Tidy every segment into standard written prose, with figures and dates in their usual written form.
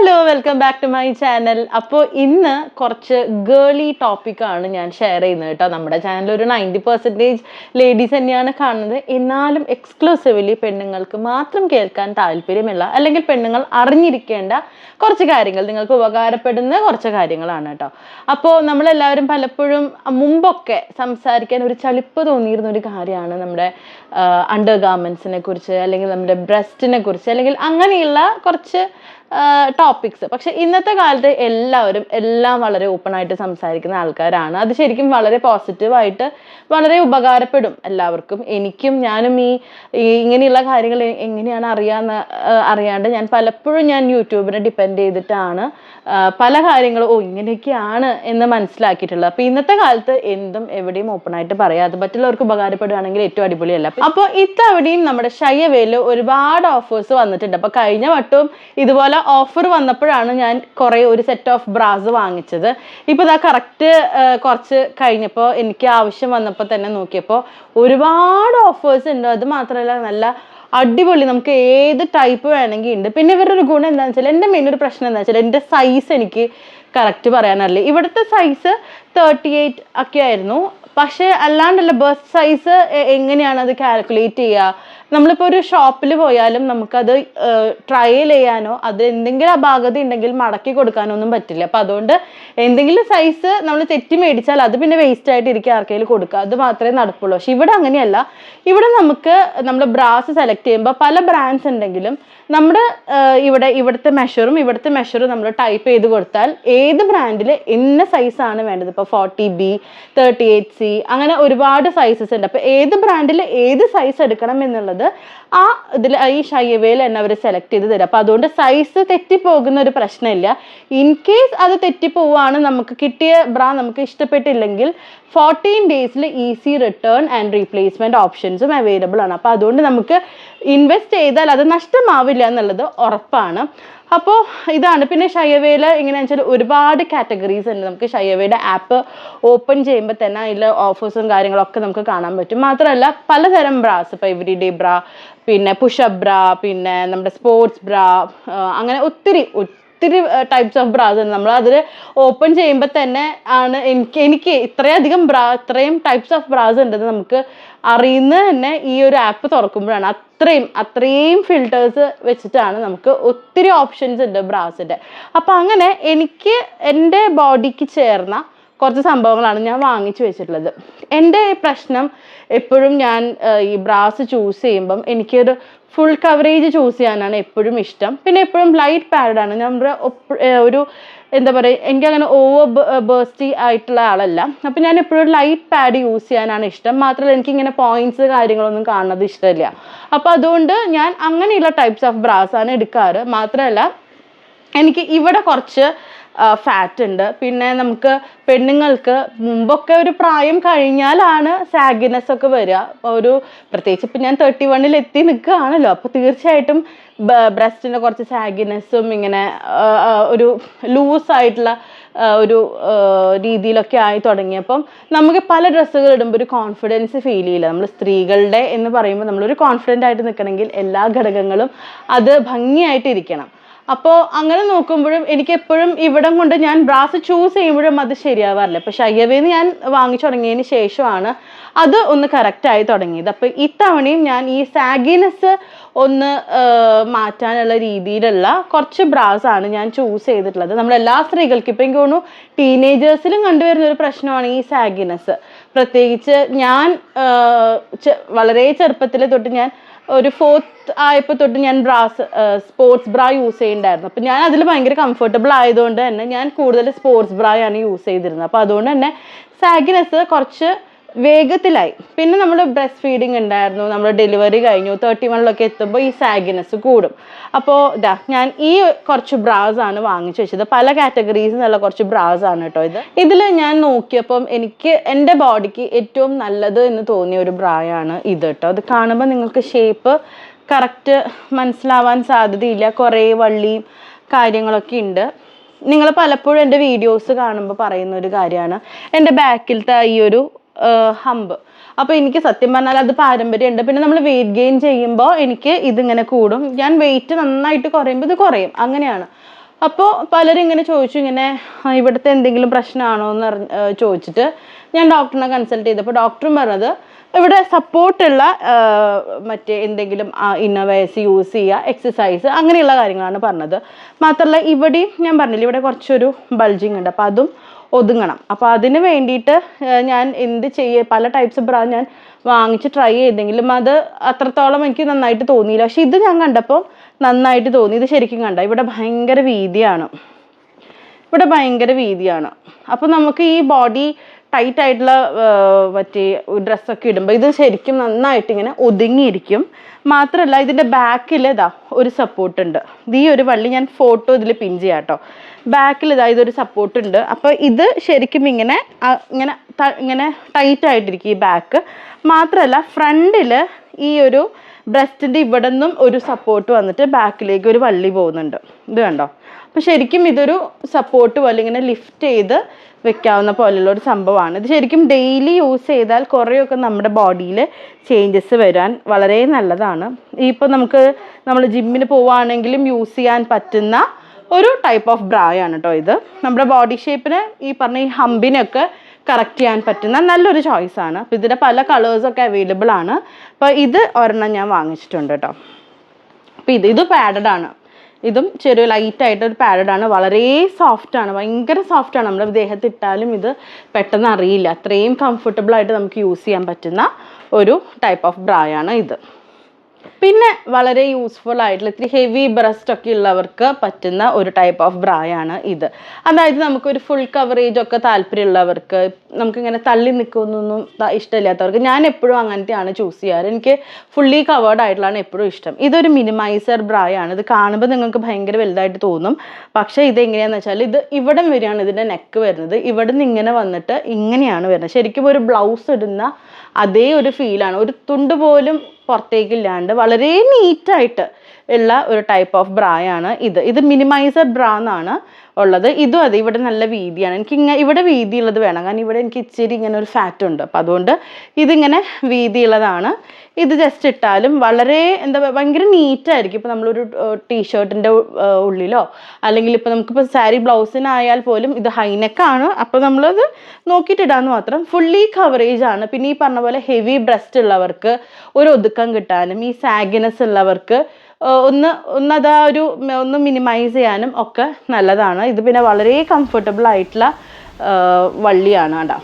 Hello, welcome back to my channel. അപ്പോൾ ഇന്ന് കുറച്ച് ഗേളി ടോപ്പിക്കാണ് ഞാൻ ഷെയർ ചെയ്യുന്നത് കേട്ടോ. നമ്മുടെ ചാനൽ ഒരു 90% ലേഡീസ് തന്നെയാണ് കാണുന്നത്. എന്നാലും എക്സ്ക്ലൂസീവ്ലി പെണ്ണുങ്ങൾക്ക് മാത്രം കേൾക്കാൻ താല്പര്യമുള്ള അല്ലെങ്കിൽ പെണ്ണുങ്ങൾ അറിഞ്ഞിരിക്കേണ്ട കുറച്ച് കാര്യങ്ങൾ, നിങ്ങൾക്ക് ഉപകാരപ്പെടുന്ന കുറച്ച് കാര്യങ്ങളാണ് കേട്ടോ. അപ്പോൾ നമ്മളെല്ലാവരും പലപ്പോഴും മുമ്പൊക്കെ സംസാരിക്കാൻ ഒരു ചലിപ്പ് തോന്നിയിരുന്ന ഒരു കാര്യമാണ് നമ്മുടെ അണ്ടർ ഗാർമെൻസിനെ കുറിച്ച്, അല്ലെങ്കിൽ നമ്മുടെ ബ്രസ്റ്റിനെ കുറിച്ച്, അല്ലെങ്കിൽ അങ്ങനെയുള്ള കുറച്ച് ടോപ്പിക്സ്. പക്ഷെ ഇന്നത്തെ കാലത്ത് എല്ലാം വളരെ ഓപ്പൺ ആയിട്ട് സംസാരിക്കുന്ന ആൾക്കാരാണ്. അത് ശരിക്കും വളരെ പോസിറ്റീവായിട്ട് വളരെ ഉപകാരപ്പെടും എല്ലാവർക്കും. ഞാനും ഇങ്ങനെയുള്ള കാര്യങ്ങൾ എങ്ങനെയാണ് അറിയാണ്ട് ഞാൻ പലപ്പോഴും യൂട്യൂബിനെ ഡിപ്പെൻഡ് ചെയ്തിട്ടാണ് പല കാര്യങ്ങളും ഇങ്ങനെയൊക്കെയാണ് എന്ന് മനസ്സിലാക്കിയിട്ടുള്ളത്. അപ്പോൾ ഇന്നത്തെ കാലത്ത് എന്തും എവിടെയും ഓപ്പൺ ആയിട്ട് പറയാം. അത് മറ്റുള്ളവർക്ക് ഉപകാരപ്പെടുകയാണെങ്കിൽ ഏറ്റവും അടിപൊളിയല്ല. അപ്പോൾ ഇത്തവണയും നമ്മുടെ ഷൈഅവേയിൽ ഒരുപാട് ഓഫേഴ്സ് വന്നിട്ടുണ്ട്. അപ്പോൾ കഴിഞ്ഞ വട്ടവും ഇതുപോലെ ഓഫർ വന്നപ്പോഴാണ് ഞാൻ ഒരു സെറ്റ് ഓഫ് ബ്രാസ് വാങ്ങിച്ചത്. ഇപ്പോൾ ഇതാ കറക്റ്റ് കുറച്ച് കഴിഞ്ഞപ്പോൾ എനിക്ക് ആവശ്യം വന്നപ്പോൾ തന്നെ നോക്കിയപ്പോൾ ഒരുപാട് ഓഫേഴ്സ് ഉണ്ട്. അത് മാത്രമല്ല നല്ല അടിപൊളി, നമുക്ക് ഏത് ടൈപ്പ് വേണമെങ്കിൽ ഉണ്ട്. പിന്നെ ഇവരുടെ ഒരു ഗുണം എന്താണെന്ന് വെച്ചാൽ, എൻ്റെ മെയിൻ ഒരു പ്രശ്നം എന്താണെന്ന് വെച്ചാൽ എൻ്റെ സൈസ് എനിക്ക് കറക്റ്റ് പറയാനറിയില്ല. ഇവിടുത്തെ സൈസ് 38 ഒക്കെ ആയിരുന്നു. പക്ഷേ അല്ലാണ്ടല്ല, ബസ്റ്റ് സൈസ് എങ്ങനെയാണ് അത് കാൽക്കുലേറ്റ് ചെയ്യുക? നമ്മളിപ്പോൾ ഒരു ഷോപ്പിൽ പോയാലും നമുക്കത് ട്രയൽ ചെയ്യാനോ അത് എന്തെങ്കിലും അപാകത ഉണ്ടെങ്കിൽ മടക്കി കൊടുക്കാനോ ഒന്നും പറ്റില്ല. അപ്പം അതുകൊണ്ട് എന്തെങ്കിലും സൈസ് നമ്മൾ തെറ്റി മേടിച്ചാൽ അത് പിന്നെ വേസ്റ്റ് ആയിട്ട് ഇരിക്കുക, ആർക്കെങ്കിലും കൊടുക്കുക, അത് മാത്രമേ നടപ്പുള്ളൂ. പക്ഷെ ഇവിടെ അങ്ങനെയല്ല. ഇവിടെ നമുക്ക് നമ്മുടെ ബ്രാസ് സെലക്ട് ചെയ്യുമ്പോൾ പല ബ്രാൻഡ്സ് ഉണ്ടെങ്കിലും നമ്മുടെ ഇവിടുത്തെ മെഷറും നമ്മൾ ടൈപ്പ് ചെയ്ത് കൊടുത്താൽ ഏത് ബ്രാൻഡിൽ ഇന്ന സൈസാണ് വേണ്ടത്. ഇപ്പോൾ 40B, 38C, അങ്ങനെ ഒരുപാട് സൈസസ് ഉണ്ട്. അപ്പോൾ ഏത് ബ്രാൻഡിൽ ഏത് സൈസ് എടുക്കണം എന്നുള്ളത് ഈ ഷൈഅവേയിൽ തന്നെ അവർ സെലക്ട് ചെയ്ത് തരും. അപ്പോൾ അതുകൊണ്ട് സൈസ് തെറ്റിപ്പോകുന്ന ഒരു പ്രശ്നമില്ല. ഇൻ കേസ് അത് തെറ്റിപ്പോവാണ്, നമുക്ക് കിട്ടിയ ബ്രാ നമുക്ക് ഇഷ്ടപ്പെട്ടില്ലെങ്കിൽ 14 ഡേയ്സിൽ ഈസി റിട്ടേൺ ആൻഡ് റീപ്ലേസ്മെൻറ്റ് ഓപ്ഷൻസും അവൈലബിൾ ആണ്. അപ്പോൾ അതുകൊണ്ട് നമുക്ക് ഇൻവെസ്റ്റ് ചെയ്താൽ അത് നഷ്ടമാവില്ല എന്നുള്ളത് ഉറപ്പാണ്. അപ്പോൾ ഇതാണ്. പിന്നെ ഷൈഅവേയിൽ എങ്ങനെയാണെന്ന് വെച്ചാൽ ഒരുപാട് കാറ്റഗറീസ് ഉണ്ട്. നമുക്ക് ഷൈഅവേയുടെ ആപ്പ് ഓപ്പൺ ചെയ്യുമ്പോൾ തന്നെ അതിൽ ഓഫേഴ്സും കാര്യങ്ങളൊക്കെ നമുക്ക് കാണാൻ പറ്റും. മാത്രമല്ല പലതരം ബ്രാസ്, ഇപ്പോൾ എവരിഡേ ബ്രാ, പിന്നെ പുഷപ്പ് ബ്രാ, പിന്നെ നമ്മുടെ സ്പോർട്സ് ബ്രാ, അങ്ങനെ ഒത്തിരി ടൈപ്സ് ഓഫ് ബ്രാസ് ഉണ്ട്. നമ്മൾ അതിൽ ഓപ്പൺ ചെയ്യുമ്പോൾ തന്നെ ആണ് എനിക്ക് ഇത്രയും ടൈപ്സ് ഓഫ് ബ്രാസ് ഉണ്ടെന്ന് നമുക്ക് അറിയുന്നത് തന്നെ ഈ ഒരു ആപ്പ് തുറക്കുമ്പോഴാണ്. അത്രയും ഫിൽറ്റേഴ്സ് വെച്ചിട്ടാണ്, നമുക്ക് ഒത്തിരി ഓപ്ഷൻസ് ഉണ്ട് ബ്രാസിൻ്റെ. അപ്പം അങ്ങനെ എനിക്ക് എൻ്റെ ബോഡിക്ക് ചേർന്ന കുറച്ച് സംഭവങ്ങളാണ് ഞാൻ വാങ്ങിച്ചു വെച്ചിട്ടുള്ളത്. എൻ്റെ പ്രശ്നം എപ്പോഴും ഞാൻ ഈ ബ്രാസ് ചൂസ് ചെയ്യുമ്പം എനിക്കൊരു ഫുൾ കവറേജ് ചൂസ് ചെയ്യാനാണ് എപ്പോഴും ഇഷ്ടം. പിന്നെ എപ്പോഴും ലൈറ്റ് പാഡാണ്. നമ്മുടെ എന്താ പറയുക, എനിക്കങ്ങനെ ഓവർ ബേസ്റ്റി ആയിട്ടുള്ള ആളല്ല. അപ്പം ഞാൻ എപ്പോഴും ലൈറ്റ് പാഡ് യൂസ് ചെയ്യാനാണ് ഇഷ്ടം. മാത്രമല്ല എനിക്കിങ്ങനെ പോയിന്റ്സ് കാര്യങ്ങളൊന്നും കാണുന്നത് ഇഷ്ടമില്ല. അപ്പോൾ അതുകൊണ്ട് ഞാൻ അങ്ങനെയുള്ള ടൈപ്സ് ഓഫ് ബ്രാസാണ് എടുക്കാറ്. മാത്രമല്ല എനിക്ക് ഇവിടെ കുറച്ച് ഫാറ്റ് ഉണ്ട്. പിന്നെ നമുക്ക് പെണ്ണുങ്ങൾക്ക് മുമ്പൊക്കെ ഒരു പ്രായം കഴിഞ്ഞാലാണ് സാഗിനെസ് ഒക്കെ വരിക. പ്രത്യേകിച്ച് ഇപ്പം ഞാൻ 31 എത്തി നിൽക്കുകയാണല്ലോ. അപ്പോൾ തീർച്ചയായിട്ടും ബ്രസ്റ്റിൻ്റെ കുറച്ച് സാഗിനെസ്സും ഇങ്ങനെ ഒരു ലൂസായിട്ടുള്ള ഒരു രീതിയിലൊക്കെ ആയി തുടങ്ങിയപ്പം നമുക്ക് പല ഡ്രസ്സുകൾ ഇടുമ്പോൾ ഒരു കോൺഫിഡൻസ് ഫീൽ ചെയ്യില്ല. നമ്മൾ സ്ത്രീകളുടെ എന്ന് പറയുമ്പോൾ നമ്മളൊരു കോൺഫിഡൻ്റ് ആയിട്ട് നിൽക്കണമെങ്കിൽ എല്ലാ ഘടകങ്ങളും അത് ഭംഗിയായിട്ടിരിക്കണം. അപ്പോൾ അങ്ങനെ നോക്കുമ്പോഴും എനിക്ക് എപ്പോഴും ഇവിടം കൊണ്ട് ഞാൻ ബ്രാസ് ചൂസ് ചെയ്യുമ്പോഴും അത് ശരിയാവാറില്ല. അപ്പോൾ ഷൈഅവേന്ന് ഞാൻ വാങ്ങിച്ചു തുടങ്ങിയതിന് ശേഷമാണ് അത് ഒന്ന് കറക്റ്റായി തുടങ്ങിയത്. അപ്പോൾ ഇത്തവണയും ഞാൻ ഈ സാഗിനെസ് ഒന്ന് മാറ്റാനുള്ള രീതിയിലുള്ള കുറച്ച് ബ്രാസാണ് ഞാൻ ചൂസ് ചെയ്തിട്ടുള്ളത്. നമ്മളെല്ലാ സ്ത്രീകൾക്കും ഇപ്പം എനിക്ക് തോന്നുന്നു ടീനേജേഴ്സിലും കണ്ടുവരുന്ന ഒരു പ്രശ്നമാണ് ഈ സാഗിനെസ്. പ്രത്യേകിച്ച് ഞാൻ വളരെ ചെറുപ്പത്തിൽ തൊട്ട് ഞാൻ ഒരു 4th ആയപ്പോൾ തൊട്ട് ഞാൻ സ്പോർട്സ് ബ്രാ യൂസ് ചെയ്യുന്നുണ്ടായിരുന്നു. അപ്പം ഞാൻ അതിൽ ഭയങ്കര കംഫർട്ടബിൾ ആയതുകൊണ്ട് തന്നെ ഞാൻ കൂടുതൽ സ്പോർട്സ് ബ്രായാണ് യൂസ് ചെയ്തിരുന്നത്. അപ്പോൾ അതുകൊണ്ട് തന്നെ സാഗിനെസ് കുറച്ച് വേഗത്തിലായി. പിന്നെ നമ്മൾ ബ്രസ്റ്റ് ഫീഡിങ് ഉണ്ടായിരുന്നു, നമ്മൾ ഡെലിവറി കഴിഞ്ഞു, 31 എത്തുമ്പോൾ ഈ സാഗിനെസ് കൂടും. അപ്പോൾ ഞാൻ ഈ കുറച്ച് ബ്രാസാണ് വാങ്ങിച്ചു വെച്ചത്. പല കാറ്റഗറീസിൽ നിന്നുള്ള കുറച്ച് ബ്രാസാണ് കേട്ടോ ഇത്. ഇതിൽ ഞാൻ നോക്കിയപ്പം എനിക്ക് എൻ്റെ ബോഡിക്ക് ഏറ്റവും നല്ലത് എന്ന് തോന്നിയ ഒരു ബ്രായാണ് ഇത് കേട്ടോ. അത് കാണുമ്പോൾ നിങ്ങൾക്ക് ഷേപ്പ് കറക്റ്റ് മനസ്സിലാവാൻ സാധ്യതയില്ല, കുറേ വള്ളിയും കാര്യങ്ങളൊക്കെ ഉണ്ട്. നിങ്ങൾ പലപ്പോഴും എൻ്റെ വീഡിയോസ് കാണുമ്പോൾ പറയുന്ന ഒരു കാര്യമാണ് എൻ്റെ ബാക്കിലത്തെ ഈ ഒരു ഹമ്പ്. അപ്പോൾ എനിക്ക് സത്യം പറഞ്ഞാൽ അത് പാരമ്പര്യമുണ്ട്. പിന്നെ നമ്മൾ വെയിറ്റ് ഗെയിൻ ചെയ്യുമ്പോൾ എനിക്ക് ഇതിങ്ങനെ കൂടും. ഞാൻ വെയിറ്റ് നന്നായിട്ട് കുറയുമ്പോൾ ഇത് കുറയും, അങ്ങനെയാണ്. അപ്പോൾ പലരും ഇങ്ങനെ ചോദിച്ചു, ഇങ്ങനെ ഇവിടുത്തെ എന്തെങ്കിലും പ്രശ്നമാണോ എന്ന് ചോദിച്ചിട്ട് ഞാൻ ഡോക്ടറിനെ കൺസൾട്ട് ചെയ്തപ്പോൾ ഡോക്ടറും പറഞ്ഞത് ഇവിടെ സപ്പോർട്ടുള്ള മറ്റേ എന്തെങ്കിലും ഇന്നോവേഴ്സ് യൂസ് ചെയ്യുക, എക്സസൈസ് അങ്ങനെയുള്ള കാര്യങ്ങളാണ് പറഞ്ഞത്. മാത്രമല്ല ഇവിടെയും ഞാൻ പറഞ്ഞില്ല, ഇവിടെ കുറച്ചൊരു ബൾജിങ് ഉണ്ട്, അപ്പോൾ അതും ഒതുങ്ങണം. അപ്പോൾ അതിന് വേണ്ടിയിട്ട് ഞാൻ എന്ത് ചെയ്യുക, പല ടൈപ്സ് ബ്രാ ഞാൻ വാങ്ങിച്ച് ട്രൈ ചെയ്തെങ്കിലും അത് അത്രത്തോളം എനിക്ക് നന്നായിട്ട് തോന്നിയില്ല. പക്ഷെ ഇത് ഞാൻ കണ്ടപ്പോൾ നന്നായിട്ട് തോന്നി. ഇത് ശരിക്കും കണ്ട ഇവിടെ ഭയങ്കര വീതിയാണ്, ഇവിടെ ഭയങ്കര വീതിയാണ്. അപ്പോൾ നമുക്ക് ഈ ബോഡി ടൈറ്റ് ആയിട്ടുള്ള മറ്റേ ഡ്രസ്സൊക്കെ ഇടുമ്പോൾ ഇത് ശരിക്കും നന്നായിട്ട് ഇങ്ങനെ ഒതുങ്ങിയിരിക്കും. മാത്രമല്ല ഇതിൻ്റെ ബാക്കിൽ ഇതാ ഒരു സപ്പോർട്ട് ഉണ്ട്. ഈ ഒരു വള്ളി ഞാൻ ഫോട്ടോ ഇതിൽ പിൻ ചെയ്യാം കേട്ടോ. ബാക്കിൽ ഇതാ ഇതൊരു സപ്പോർട്ട് ഉണ്ട്. അപ്പോൾ ഇത് ശരിക്കും ഇങ്ങനെ ഇങ്ങനെ ഇങ്ങനെ ടൈറ്റ് ആയിട്ടിരിക്കും ഈ ബാക്ക്. മാത്രമല്ല ഫ്രണ്ടിൽ ഈ ഒരു ബ്രസ്റ്റിൻ്റെ ഇവിടെ നിന്നും ഒരു സപ്പോർട്ട് വന്നിട്ട് ബാക്കിലേക്ക് ഒരു വള്ളി പോകുന്നുണ്ട്. ഇത് കണ്ടോ? അപ്പോൾ ശരിക്കും ഇതൊരു സപ്പോർട്ട് പോലെ ഇങ്ങനെ ലിഫ്റ്റ് ചെയ്ത് വെക്കാവുന്ന പോലെയുള്ള ഒരു സംഭവമാണ്. ഇത് ശരിക്കും ഡെയിലി യൂസ് ചെയ്താൽ കുറേയൊക്കെ നമ്മുടെ ബോഡിയിൽ ചേഞ്ചസ് വരാൻ വളരെ നല്ലതാണ്. ഇപ്പോൾ നമ്മൾ ജിമ്മിന് പോവുകയാണെങ്കിലും യൂസ് ചെയ്യാൻ പറ്റുന്ന ഒരു ടൈപ്പ് ഓഫ് ബ്രായാണ് കേട്ടോ ഇത്. നമ്മുടെ ബോഡി ഷേപ്പിന് ഈ പറഞ്ഞ ഈ ഹമ്പിനൊക്കെ കറക്റ്റ് ചെയ്യാൻ പറ്റുന്ന നല്ലൊരു ചോയ്സാണ്. അപ്പോൾ ഇതിൻ്റെ പല കളേഴ്സൊക്കെ അവൈലബിൾ ആണ്. അപ്പോൾ ഇത് ഒരെണ്ണം ഞാൻ വാങ്ങിച്ചിട്ടുണ്ട് കേട്ടോ. അപ്പോൾ ഇത് പാഡഡ് ആണ്. ഇതും ചെറിയ ലൈറ്റായിട്ടൊരു പാഡഡാണ്. വളരെ സോഫ്റ്റാണ്, ഭയങ്കര സോഫ്റ്റാണ്. നമ്മുടെ ദേഹത്ത് ഇട്ടാലും ഇത് പെട്ടെന്ന് അറിയില്ല. അത്രയും കംഫർട്ടബിളായിട്ട് നമുക്ക് യൂസ് ചെയ്യാൻ പറ്റുന്ന ഒരു ടൈപ്പ് ഓഫ് ബ്രായാണ് ഇത്. പിന്നെ വളരെ യൂസ്ഫുൾ ആയിട്ടുള്ള ഇത്തിരി ഹെവി ബ്രസ്റ്റ് ഒക്കെ ഉള്ളവർക്ക് പറ്റുന്ന ഒരു ടൈപ്പ് ഓഫ് ബ്രായാണ് ഇത്. അതായത് നമുക്കൊരു ഫുൾ കവറേജ് ഒക്കെ താല്പര്യമുള്ളവർക്ക്, നമുക്കിങ്ങനെ തള്ളി നിൽക്കുന്നൊന്നും ഇഷ്ടമില്ലാത്തവർക്ക്, ഞാൻ എപ്പോഴും അങ്ങനത്തെയാണ് ചൂസ് ചെയ്യാറ്. എനിക്ക് ഫുള്ളി കവേർഡ് ആയിട്ടുള്ളതാണ് എപ്പോഴും ഇഷ്ടം. ഇതൊരു മിനിമൈസർ ബ്രായാണ്. ഇത് കാണുമ്പോൾ നിങ്ങൾക്ക് ഭയങ്കര വലുതായിട്ട് തോന്നും. പക്ഷേ ഇതെങ്ങനെയാണെന്ന് വെച്ചാൽ ഇത് ഇവിടം വരെയാണ് ഇതിൻ്റെ നെക്ക് വരുന്നത്. ഇവിടെ നിന്ന് ഇങ്ങനെ വന്നിട്ട് ഇങ്ങനെയാണ് വരുന്നത്. ശരിക്കും ഒരു ബ്ലൗസ് ഇടുന്ന അതേ ഒരു ഫീലാണ്. ഒരു തുണ്ട് പോലും പുറത്തേക്കില്ലാണ്ട് വളരെ നീറ്റായിട്ട് ഉള്ള ഒരു ടൈപ്പ് ഓഫ് ബ്രായാണ് ഇത്. ഇത് മിനിമൈസർ ബ്രാ എന്നാണ് ഉള്ളത്. ഇതും അതെ, ഇവിടെ നല്ല വീതിയാണ്. എനിക്ക് ഇവിടെ വീതിയുള്ളത് വേണം, കാരണം ഇവിടെ എനിക്ക് ഇച്ചിരി ഇങ്ങനെ ഒരു ഫാറ്റ് ഉണ്ട്. അപ്പം അതുകൊണ്ട് ഇതിങ്ങനെ വീതിയുള്ളതാണ്. ഇത് ജസ്റ്റ് ഇട്ടാലും വളരെ ഭയങ്കര നീറ്റായിരിക്കും. ഇപ്പോൾ നമ്മളൊരു ടീഷർട്ടിൻ്റെ ഉള്ളിലോ അല്ലെങ്കിൽ ഇപ്പോൾ നമുക്കിപ്പോൾ സാരി ബ്ലൗസിനായാൽ പോലും ഇത് ഹൈനെക്കാണ്. അപ്പോൾ നമ്മളത് നോക്കിയിട്ടിടാന്ന് മാത്രം. ഫുള്ളി കവറേജ് ആണ്. പിന്നെ ഈ പറഞ്ഞ പോലെ ഹെവി ബ്രസ്റ്റ് ഉള്ളവർക്ക് ഒരു ഒതുക്കം കിട്ടാനും, ഈ സാഗിനെസ് ഉള്ളവർക്ക് ഒന്ന് മിനിമൈസ് ചെയ്യാനും ഒക്കെ നല്ലതാണ്. ഇത് പിന്നെ വളരെ കംഫർട്ടബിൾ ആയിട്ടുള്ള വള്ളിയാണ് കേട്ടോ.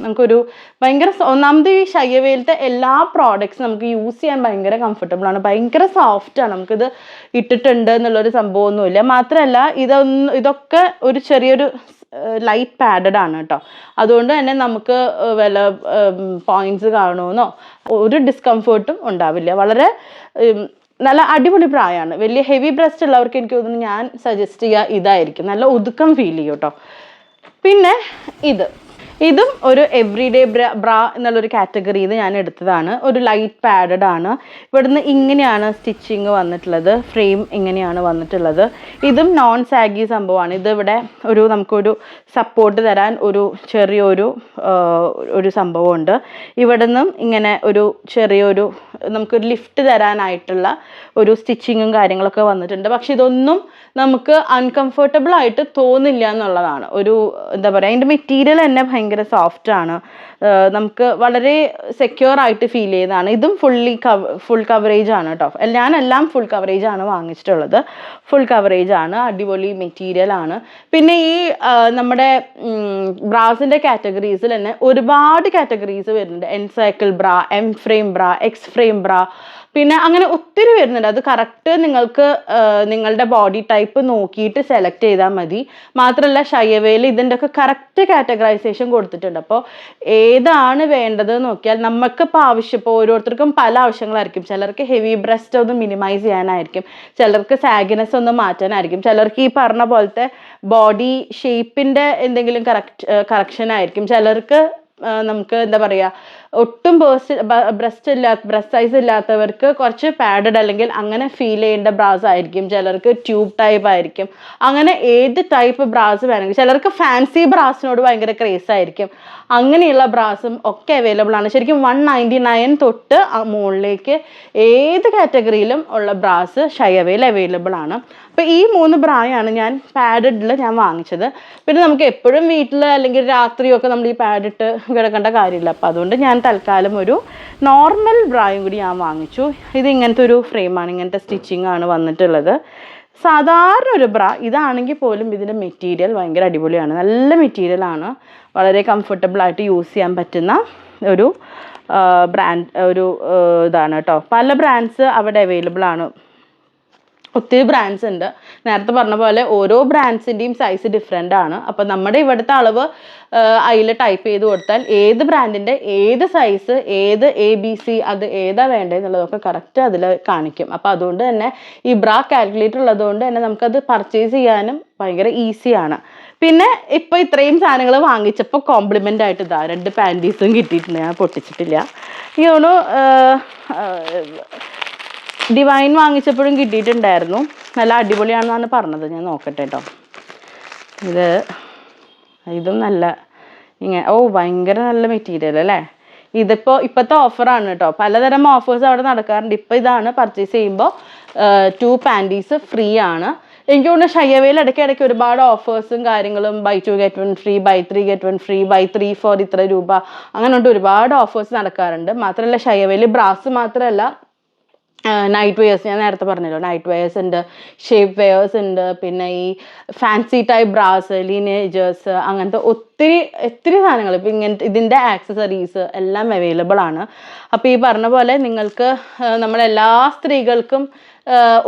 നമുക്കൊരു ഭയങ്കര ഒന്നാമത് ഈ ഷൈയവേലത്തെ എല്ലാ പ്രോഡക്ട്സും നമുക്ക് യൂസ് ചെയ്യാൻ ഭയങ്കര കംഫർട്ടബിളാണ്, ഭയങ്കര സോഫ്റ്റാണ്. നമുക്കിത് ഇട്ടിട്ടുണ്ട് എന്നുള്ളൊരു സംഭവമൊന്നുമില്ല. മാത്രമല്ല ഇതൊക്കെ ഒരു ചെറിയൊരു ലൈറ്റ് പാഡഡ് ആണ് കേട്ടോ. അതുകൊണ്ട് തന്നെ നമുക്ക് വല്ല പോയിന്റ്സ് കാണുമെന്നോ ഒരു ഡിസ്കംഫേർട്ടും ഉണ്ടാവില്ല. വളരെ നല്ല അടിപൊളി പ്രായമാണ്. വലിയ ഹെവി ബ്രസ്റ്റ് ഉള്ളവർക്ക് എനിക്ക് തോന്നുന്നു ഞാൻ സജസ്റ്റ് ചെയ്യുക ഇതായിരിക്കും. നല്ല ഒതുക്കം ഫീൽ ചെയ്യും കേട്ടോ. പിന്നെ ഇതും ഒരു എവ്രിഡേ ബ്രാ എന്നുള്ളൊരു കാറ്റഗറിയിൽ ഞാൻ എടുത്തതാണ്. ഒരു ലൈറ്റ് പാഡഡ് ആണ്. ഇവിടുന്ന് ഇങ്ങനെയാണ് സ്റ്റിച്ചിങ് വന്നിട്ടുള്ളത്, ഫ്രെയിം ഇങ്ങനെയാണ് വന്നിട്ടുള്ളത്. ഇതും നോൺ സാഗി സംഭവമാണ്. ഇതിവിടെ നമുക്കൊരു സപ്പോർട്ട് തരാൻ ചെറിയൊരു സംഭവമുണ്ട്. ഇവിടെ നിന്നും ഇങ്ങനെ ചെറിയൊരു നമുക്കൊരു ലിഫ്റ്റ് തരാനായിട്ടുള്ള ഒരു സ്റ്റിച്ചിങ്ങും കാര്യങ്ങളൊക്കെ വന്നിട്ടുണ്ട്. പക്ഷെ ഇതൊന്നും നമുക്ക് അൺകംഫർട്ടബിൾ ആയിട്ട് തോന്നില്ല എന്നുള്ളതാണ്. എന്താ പറയുക, അതിൻ്റെ മെറ്റീരിയൽ തന്നെ ഭയങ്കര സോഫ്റ്റ് ആണ്. നമുക്ക് വളരെ സെക്യൂർ ആയിട്ട് ഫീൽ ചെയ്യുന്നതാണ്. ഇതും ഫുൾ കവറേജ് ആണ് കേട്ടോ. ഞാനെല്ലാം ഫുൾ കവറേജ് ആണ് വാങ്ങിച്ചിട്ടുള്ളത്. ഫുൾ കവറേജ് ആണ്, അടിപൊളി മെറ്റീരിയൽ ആണ്. പിന്നെ ഈ നമ്മുടെ ബ്രാസിൻ്റെ കാറ്റഗറീസിൽ തന്നെ ഒരുപാട് കാറ്റഗറീസ് വരുന്നുണ്ട്. എൻ സൈക്കിൾ ബ്രാ, എം ഫ്രെയിം ബ്രാ, എക്സ് ഫ്രെയിം ബ്രാ, പിന്നെ അങ്ങനെ ഒത്തിരി വരുന്നുണ്ട്. അത് കറക്റ്റ് നിങ്ങൾക്ക് നിങ്ങളുടെ ബോഡി ടൈപ്പ് നോക്കിയിട്ട് സെലക്ട് ചെയ്താൽ മതി. മാത്രമല്ല ഷൈയവേയിൽ ഇതിൻ്റെയൊക്കെ കറക്റ്റ് കാറ്റഗറൈസേഷൻ കൊടുത്തിട്ടുണ്ട്. അപ്പോൾ ഏതാണ് വേണ്ടത് നോക്കിയാൽ നമുക്കിപ്പോൾ ഇപ്പോൾ ഓരോരുത്തർക്കും പല ആവശ്യങ്ങളായിരിക്കും. ചിലർക്ക് ഹെവി ബ്രസ്റ്റ് ഒന്ന് മിനിമൈസ് ചെയ്യാനായിരിക്കും, ചിലർക്ക് സാഗിനെസ് ഒന്ന് മാറ്റാനായിരിക്കും, ചിലർക്ക് ഈ പറഞ്ഞ പോലത്തെ ബോഡി ഷേപ്പിൻ്റെ എന്തെങ്കിലും കറക്ഷൻ ആയിരിക്കും, ചിലർക്ക് നമുക്ക് എന്താ പറയുക, ഒട്ടും ബ്രസ്റ്റ് സൈസ് ഇല്ലാത്തവർക്ക് കുറച്ച് പാഡഡ് അല്ലെങ്കിൽ അങ്ങനെ ഫീൽ ചെയ്യേണ്ട ബ്രാസ് ആയിരിക്കും. ചിലർക്ക് ട്യൂബ് ടൈപ്പ് ആയിരിക്കും. അങ്ങനെ ഏത് ടൈപ്പ് ബ്രാസ് വേണമെങ്കിൽ, ചിലർക്ക് ഫാൻസി ബ്രാസിനോട് ഭയങ്കര ക്രേസ് ആയിരിക്കും. അങ്ങനെയുള്ള ബ്രാസും ഒക്കെ അവൈലബിൾ ആണ്. ശരിക്കും 199 തൊട്ട് മുകളിലേക്ക് ഏത് കാറ്റഗറിയിലും ഉള്ള ബ്രാസ് ഷയവയിൽ അവൈലബിൾ ആണ്. അപ്പോൾ ഈ 3 ബ്രായാണ് ഞാൻ പാഡഡിൽ ഞാൻ വാങ്ങിച്ചത്. പിന്നെ നമുക്ക് എപ്പോഴും വീട്ടിൽ അല്ലെങ്കിൽ രാത്രിയൊക്കെ നമ്മൾ ഈ പാഡിട്ട് കിടക്കേണ്ട കാര്യമില്ല. അപ്പോൾ അതുകൊണ്ട് ഞാൻ തൽക്കാലം ഒരു നോർമൽ ബ്രായും കൂടി ഞാൻ വാങ്ങിച്ചു. ഇത് ഇങ്ങനത്തെ ഒരു ഫ്രെയിമാണ്, ഇങ്ങനത്തെ സ്റ്റിച്ചിങ് ആണ് വന്നിട്ടുള്ളത്. സാധാരണ ഒരു ബ്ര ഇതാണെങ്കിൽ പോലും ഇതിൻ്റെ മെറ്റീരിയൽ ഭയങ്കര അടിപൊളിയാണ്. നല്ല മെറ്റീരിയലാണ്, വളരെ കംഫർട്ടബിൾ ആയിട്ട് യൂസ് ചെയ്യാൻ പറ്റുന്ന ഒരു ഇതാണ് കേട്ടോ. പല ബ്രാൻഡ്സ് അവിടെ അവൈലബിൾ ആണ്, ഒത്തിരി ബ്രാൻഡ്സ് ഉണ്ട്. നേരത്തെ പറഞ്ഞ പോലെ ഓരോ ബ്രാൻഡ്സിൻ്റെയും സൈസ് ഡിഫറെൻ്റ് ആണ്. അപ്പോൾ നമ്മുടെ ഇവിടുത്തെ അളവ് അതിൽ ടൈപ്പ് ചെയ്ത് കൊടുത്താൽ ഏത് ബ്രാൻഡിൻ്റെ ഏത് സൈസ്, ഏത് ABC, അത് ഏതാ വേണ്ടതെന്നുള്ളതൊക്കെ കറക്റ്റ് അതിൽ കാണിക്കും. അപ്പോൾ അതുകൊണ്ട് തന്നെ ഈ ബ്രാ കാൽക്കുലേറ്റർ ഉള്ളതുകൊണ്ട് തന്നെ നമുക്കത് പർച്ചേസ് ചെയ്യാനും ഭയങ്കര ഈസിയാണ്. പിന്നെ ഇപ്പോൾ ഇത്രയും സാധനങ്ങൾ വാങ്ങിച്ചപ്പോൾ കോംപ്ലിമെൻ്റ് ആയിട്ട് 2 പാൻറ്റീസും കിട്ടിയിട്ടുണ്ട്. ഞാൻ പൊട്ടിച്ചിട്ടില്ല. ഇയോണു ഡിവൈൻ വാങ്ങിച്ചപ്പോഴും കിട്ടിയിട്ടുണ്ടായിരുന്നു. നല്ല അടിപൊളിയാണെന്നാണ് പറഞ്ഞത്. ഞാൻ നോക്കട്ടെ കേട്ടോ. ഇതും നല്ല ഭയങ്കര നല്ല മെറ്റീരിയൽ അല്ലേ. ഇപ്പോഴത്തെ ഓഫറാണ് കേട്ടോ. പലതരം ഓഫേഴ്സ് അവിടെ നടക്കാറുണ്ട്. ഇപ്പോൾ ഇതാണ് പർച്ചേസ് ചെയ്യുമ്പോൾ 2 പാൻറ്റീസ് ഫ്രീ ആണ്. എനിക്ക് തോന്നുന്നു ഷയവയിൽ ഇടയ്ക്കിടയ്ക്ക് ഒരുപാട് ഓഫേഴ്സും കാര്യങ്ങളും, buy 2 get 1 free, buy 3 get 1 free, buy 3 for ഇത്ര രൂപ, അങ്ങനെ ഒരുപാട് ഓഫേഴ്സ് നടക്കാറുണ്ട്. മാത്രമല്ല ഷയവയിൽ ബ്രാസ് മാത്രമല്ല, നൈറ്റ് വെയേഴ്സ്, ഞാൻ നേരത്തെ പറഞ്ഞല്ലോ, നൈറ്റ് വെയേഴ്സ് ഉണ്ട്, ഷേപ്പ് വെയേഴ്സ് ഉണ്ട്, പിന്നെ ഈ ഫാൻസി ടൈപ്പ് ബ്രാസ്, ലീനേജേഴ്സ്, അങ്ങനത്തെ ഒത്തിരി സാധനങ്ങൾ, ഇപ്പം ഇതിൻ്റെ ആക്സസറീസ് എല്ലാം അവൈലബിൾ ആണ്. അപ്പോൾ ഈ പറഞ്ഞ പോലെ നിങ്ങൾക്ക് നമ്മളെല്ലാ സ്ത്രീകൾക്കും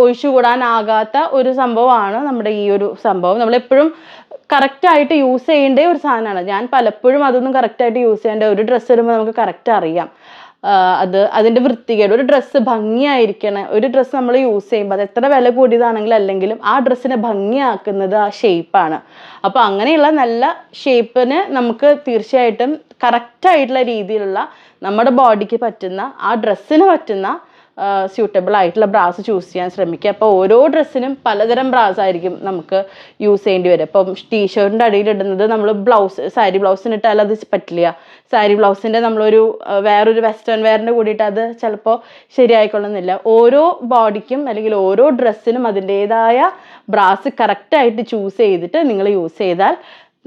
ഒഴിച്ചുകൂടാനാകാത്ത ഒരു സംഭവമാണ് നമ്മുടെ ഈ ഒരു സംഭവം. നമ്മളെപ്പോഴും കറക്റ്റായിട്ട് യൂസ് ചെയ്യേണ്ട ഒരു സാധനമാണ്. ഞാൻ പലപ്പോഴും അതൊന്നും കറക്റ്റായിട്ട് യൂസ് ചെയ്യേണ്ട, ഒരു ഡ്രസ്സ് ഇടുമ്പോൾ നമുക്ക് കറക്റ്റ് അറിയാം അതിൻ്റെ വൃത്തികേട്. ഒരു ഡ്രസ്സ് ഭംഗിയായിരിക്കണം. ഒരു ഡ്രസ്സ് നമ്മൾ യൂസ് ചെയ്യുമ്പോൾ അത് എത്ര വില കൂടിയതാണെങ്കിലും അല്ലെങ്കിലും ആ ഡ്രസ്സിനെ ഭംഗിയാക്കുന്നത് ആ ഷേപ്പാണ്. അപ്പോൾ അങ്ങനെയുള്ള നല്ല ഷേപ്പിന് നമുക്ക് തീർച്ചയായിട്ടും കറക്റ്റായിട്ടുള്ള രീതിയിലുള്ള നമ്മുടെ ബോഡിക്ക് പറ്റുന്ന, ആ ഡ്രസ്സിന് പറ്റുന്ന സ്യൂട്ടബിൾ ആയിട്ടുള്ള ബ്രാസ് ചൂസ് ചെയ്യാൻ ശ്രമിക്കുക. അപ്പോൾ ഓരോ ഡ്രസ്സിനും പലതരം ബ്രാസ് ആയിരിക്കും നമുക്ക് യൂസ് ചെയ്യേണ്ടി വരും. ഇപ്പം ടീഷർട്ടിൻ്റെ അടിയിൽ ഇടുന്നത് നമ്മൾ സാരി ബ്ലൗസിന് ഇട്ടാൽ അത് പറ്റില്ല. സാരി ബ്ലൗസിൻ്റെ നമ്മളൊരു വേറൊരു വെസ്റ്റേൺ വെയറിൻ്റെ കൂടിയിട്ട് അത് ചിലപ്പോൾ ശരിയായിക്കൊള്ളുന്നില്ല. ഓരോ ബോഡിക്കും അല്ലെങ്കിൽ ഓരോ ഡ്രസ്സിനും അതിൻ്റേതായ ബ്രാസ് കറക്റ്റായിട്ട് ചൂസ് ചെയ്തിട്ട് നിങ്ങൾ യൂസ് ചെയ്താൽ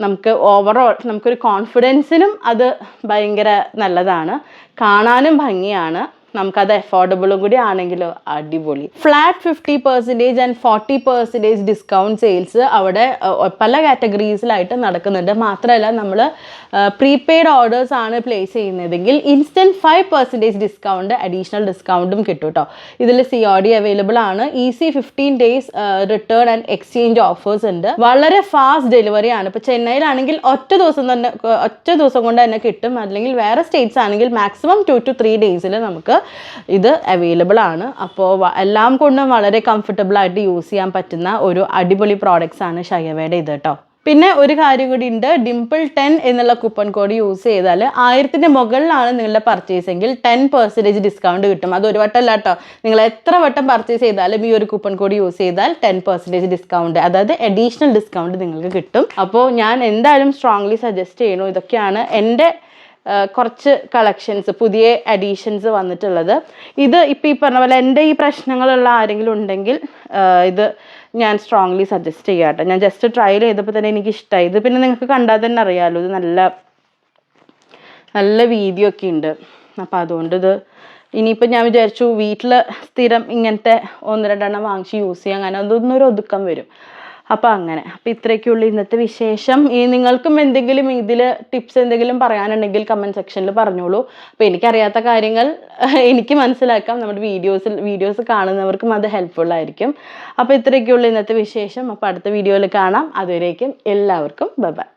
നമുക്ക് ഓവറോൾ നമുക്കൊരു കോൺഫിഡൻസിനും അത് ഭയങ്കര നല്ലതാണ്, കാണാനും ഭംഗിയാണ്, നമുക്കത് അഫോർഡബിളും കൂടി ആണെങ്കിലോ അടിപൊളി. ഫ്ലാറ്റ് 50% ആൻഡ് 40% ഡിസ്കൗണ്ട് സെയിൽസ് അവിടെ പല കാറ്റഗറീസിലായിട്ട് നടക്കുന്നുണ്ട്. മാത്രമല്ല നമ്മൾ പ്രീപെയ്ഡ് ഓർഡേഴ്സ് ആണ് പ്ലേസ് ചെയ്യുന്നതെങ്കിൽ ഇൻസ്റ്റൻറ്റ് 5% ഡിസ്കൗണ്ട്, അഡീഷണൽ ഡിസ്കൗണ്ടും കിട്ടും കേട്ടോ. ഇതിൽ COD അവൈലബിൾ ആണ്. Easy 15 days return and exchange offers ഉണ്ട്. വളരെ ഫാസ്റ്റ് ഡെലിവറി ആണ്. ഇപ്പോൾ ചെന്നൈയിലാണെങ്കിൽ ഒറ്റ ദിവസം കൊണ്ട് തന്നെ കിട്ടും. അല്ലെങ്കിൽ വേറെ സ്റ്റേറ്റ്സ് ആണെങ്കിൽ മാക്സിമം 2 to 3 days നമുക്ക് ഇത് അവൈലബിൾ ആണ്. അപ്പോൾ എല്ലാം കൊണ്ടും വളരെ കംഫർട്ടബിൾ ആയിട്ട് യൂസ് ചെയ്യാൻ പറ്റുന്ന ഒരു അടിപൊളി പ്രോഡക്റ്റ്സ് ആണ് ഷയവയുടെ ഇത് കേട്ടോ. പിന്നെ ഒരു കാര്യം കൂടി ഉണ്ട്, Dimple10 എന്നുള്ള കൂപ്പൺ കോഡ് യൂസ് ചെയ്താൽ 1000ന്റെ മുകളിലാണ് നിങ്ങളുടെ പർച്ചേസ് എങ്കിൽ 10% ഡിസ്കൗണ്ട് കിട്ടും. അത് ഒരു വട്ടമല്ല കേട്ടോ, നിങ്ങൾ എത്ര വട്ടം പർച്ചേസ് ചെയ്താലും ഈ ഒരു കൂപ്പൺ കോഡ് യൂസ് ചെയ്താൽ 10% ഡിസ്കൗണ്ട്, അതായത് അഡീഷണൽ ഡിസ്കൗണ്ട് നിങ്ങൾക്ക് കിട്ടും. അപ്പോൾ ഞാൻ എന്തായാലും സ്ട്രോങ്ലി സജസ്റ്റ് ചെയ്യണു. ഇതൊക്കെയാണ് എൻ്റെ കുറച്ച് കളക്ഷൻസ്, പുതിയ അഡീഷൻസ് വന്നിട്ടുള്ളത്. ഇത് ഇപ്പം ഈ പറഞ്ഞ പോലെ എൻ്റെ ഈ പ്രശ്നങ്ങളുള്ള ആരെങ്കിലും ഉണ്ടെങ്കിൽ ഇത് ഞാൻ സ്ട്രോങ്ലി സജസ്റ്റ് ചെയ്യാം കേട്ടോ. ഞാൻ ജസ്റ്റ് ട്രയൽ ചെയ്തപ്പോൾ തന്നെ എനിക്ക് ഇഷ്ടമായി. ഇത് പിന്നെ നിങ്ങൾക്ക് കണ്ടാൽ തന്നെ അറിയാമല്ലോ, ഇത് നല്ല വീതിയോ ഒക്കെ ഉണ്ട്. അപ്പം അതുകൊണ്ട് ഇത് ഇനിയിപ്പോൾ ഞാൻ വിചാരിച്ചു വീട്ടിൽ സ്ഥിരം ഇങ്ങനത്തെ 1-2 എണ്ണം വാങ്ങിച്ച് യൂസ് ചെയ്യാം, അങ്ങനെ അതൊന്നും ഒരു ഒതുക്കം വരും. അപ്പോൾ അങ്ങനെ. അപ്പോൾ ഇത്രയൊക്കെയുള്ള ഇന്നത്തെ വിശേഷം. നിങ്ങൾക്കും എന്തെങ്കിലും ഇതിൽ ടിപ്സ് എന്തെങ്കിലും പറയാനുണ്ടെങ്കിൽ കമൻറ്റ് സെക്ഷനിൽ പറഞ്ഞോളൂ. അപ്പോൾ എനിക്കറിയാത്ത കാര്യങ്ങൾ എനിക്ക് മനസ്സിലാക്കാം. നമ്മുടെ വീഡിയോസ് കാണുന്നവർക്കും അത് ഹെൽപ്ഫുൾ ആയിരിക്കും. അപ്പോൾ ഇത്രയൊക്കെയുള്ള ഇന്നത്തെ വിശേഷം. അപ്പോൾ അടുത്ത വീഡിയോയിൽ കാണാം. അതുവരേക്കും എല്ലാവർക്കും ബൈ.